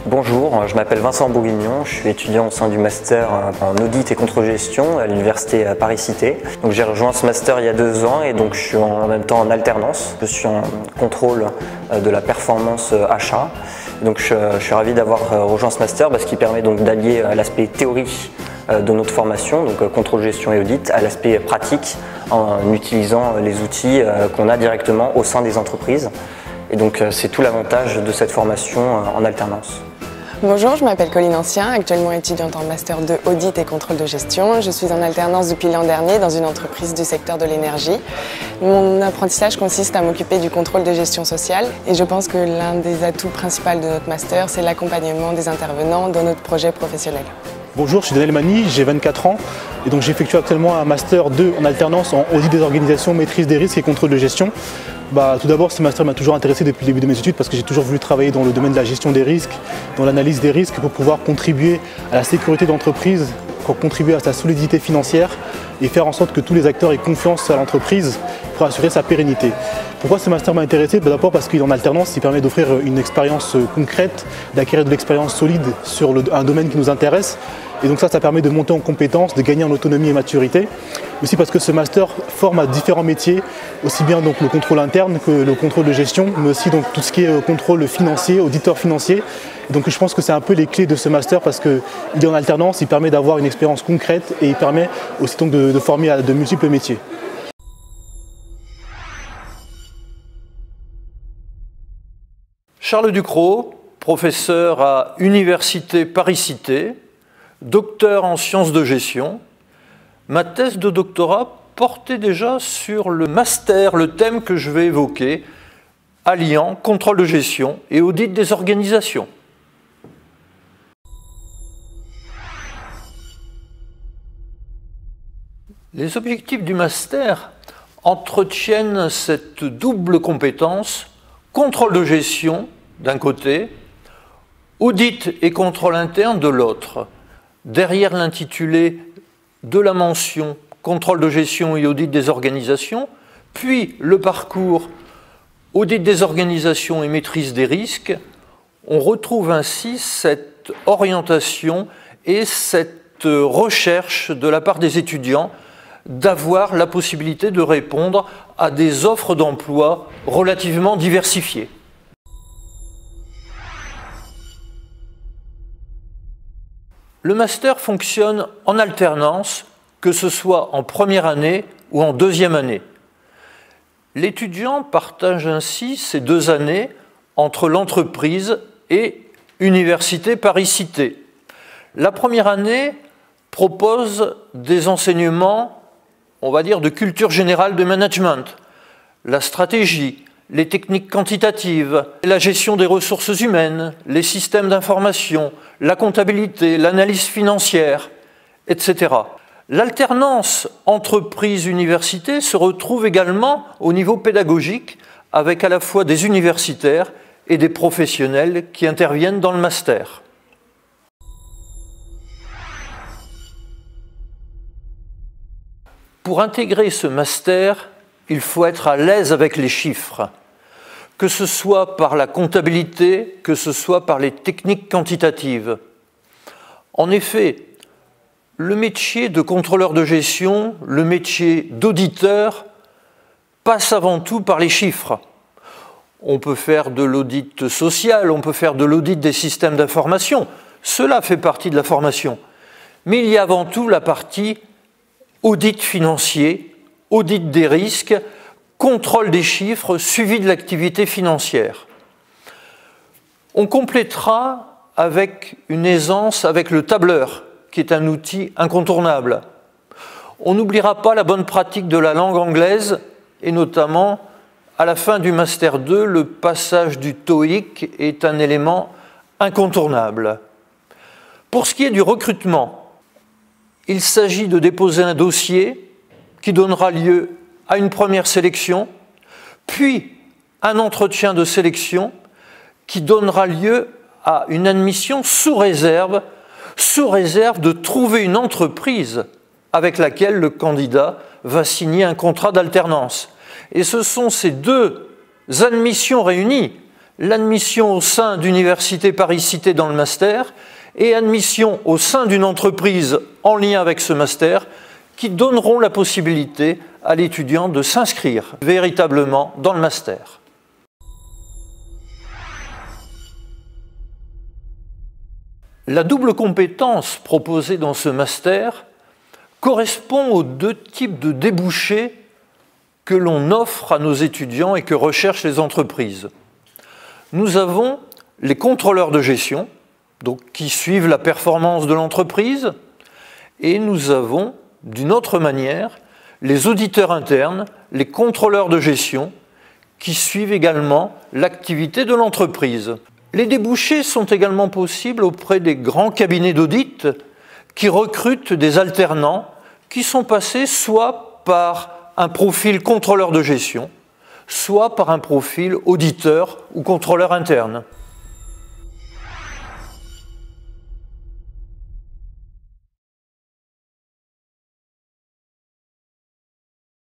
Bonjour, je m'appelle Vincent Bourguignon, je suis étudiant au sein du master en audit et contrôle-gestion à l'université Paris-Cité. Donc j'ai rejoint ce master il y a 2 ans et donc je suis en même temps en alternance. Je suis en contrôle de la performance achat. Donc je suis ravi d'avoir rejoint ce master parce qu'il permet donc d'allier l'aspect théorique de notre formation, donc contrôle, gestion et audit, à l'aspect pratique en utilisant les outils qu'on a directement au sein des entreprises. Et donc c'est tout l'avantage de cette formation en alternance. Bonjour, je m'appelle Colline Ancien, actuellement étudiante en Master 2 Audit et Contrôle de Gestion. Je suis en alternance depuis l'an dernier dans une entreprise du secteur de l'énergie. Mon apprentissage consiste à m'occuper du contrôle de gestion sociale et je pense que l'un des atouts principaux de notre Master, c'est l'accompagnement des intervenants dans notre projet professionnel. Bonjour, je suis Daniel Mani, j'ai 24 ans et donc j'effectue actuellement un Master 2 en alternance en audit des organisations, maîtrise des risques et contrôle de gestion. Tout d'abord, ce master m'a toujours intéressé depuis le début de mes études parce que j'ai toujours voulu travailler dans le domaine de la gestion des risques, dans l'analyse des risques pour pouvoir contribuer à la sécurité d'entreprise, pour contribuer à sa solidité financière et faire en sorte que tous les acteurs aient confiance à l'entreprise pour assurer sa pérennité. Pourquoi ce master m'a intéressé? D'abord parce qu'il est en alternance, il permet d'offrir une expérience concrète, d'acquérir de l'expérience solide sur un domaine qui nous intéresse. Et donc ça permet de monter en compétences, de gagner en autonomie et maturité. Aussi parce que ce master forme à différents métiers, aussi bien donc le contrôle interne que le contrôle de gestion, mais aussi donc tout ce qui est contrôle financier, auditeur financier. Et donc je pense que c'est un peu les clés de ce master parce qu'il est en alternance, il permet d'avoir une expérience concrète et il permet aussi donc de former à de multiples métiers. Charles Ducrot, professeur à Université Paris-Cité, docteur en sciences de gestion. Ma thèse de doctorat portait déjà sur le master, le thème que je vais évoquer, alliant contrôle de gestion et audit des organisations. Les objectifs du master entretiennent cette double compétence, contrôle de gestion d'un côté, audit et contrôle interne de l'autre. Derrière l'intitulé de la mention contrôle de gestion et audit des organisations, puis le parcours audit des organisations et maîtrise des risques, on retrouve ainsi cette orientation et cette recherche de la part des étudiants d'avoir la possibilité de répondre à des offres d'emploi relativement diversifiées. Le master fonctionne en alternance, que ce soit en première année ou en deuxième année. L'étudiant partage ainsi ces 2 années entre l'entreprise et Université Paris-Cité. La première année propose des enseignements, on va dire, de culture générale de management, la stratégie, les techniques quantitatives, la gestion des ressources humaines, les systèmes d'information, la comptabilité, l'analyse financière, etc. L'alternance entreprise-université se retrouve également au niveau pédagogique avec à la fois des universitaires et des professionnels qui interviennent dans le master. Pour intégrer ce master, il faut être à l'aise avec les chiffres, que ce soit par la comptabilité, que ce soit par les techniques quantitatives. En effet, le métier de contrôleur de gestion, le métier d'auditeur, passe avant tout par les chiffres. On peut faire de l'audit social, on peut faire de l'audit des systèmes d'information, cela fait partie de la formation. Mais il y a avant tout la partie audit financier, audit des risques, contrôle des chiffres, suivi de l'activité financière. On complétera avec une aisance avec le tableur, qui est un outil incontournable. On n'oubliera pas la bonne pratique de la langue anglaise, et notamment, à la fin du Master 2, le passage du TOEIC est un élément incontournable. Pour ce qui est du recrutement, il s'agit de déposer un dossier qui donnera lieu à une première sélection, puis un entretien de sélection qui donnera lieu à une admission sous réserve de trouver une entreprise avec laquelle le candidat va signer un contrat d'alternance. Et ce sont ces 2 admissions réunies l'admission au sein d'Université Paris-Cité dans le master et admission au sein d'une entreprise en lien avec ce master qui donneront la possibilité à l'étudiant de s'inscrire véritablement dans le master. La double compétence proposée dans ce master correspond aux deux types de débouchés que l'on offre à nos étudiants et que recherchent les entreprises. Nous avons les contrôleurs de gestion, donc qui suivent la performance de l'entreprise, et nous avons, d'une autre manière, les auditeurs internes, les contrôleurs de gestion, qui suivent également l'activité de l'entreprise. Les débouchés sont également possibles auprès des grands cabinets d'audit qui recrutent des alternants qui sont passés soit par un profil contrôleur de gestion, soit par un profil auditeur ou contrôleur interne.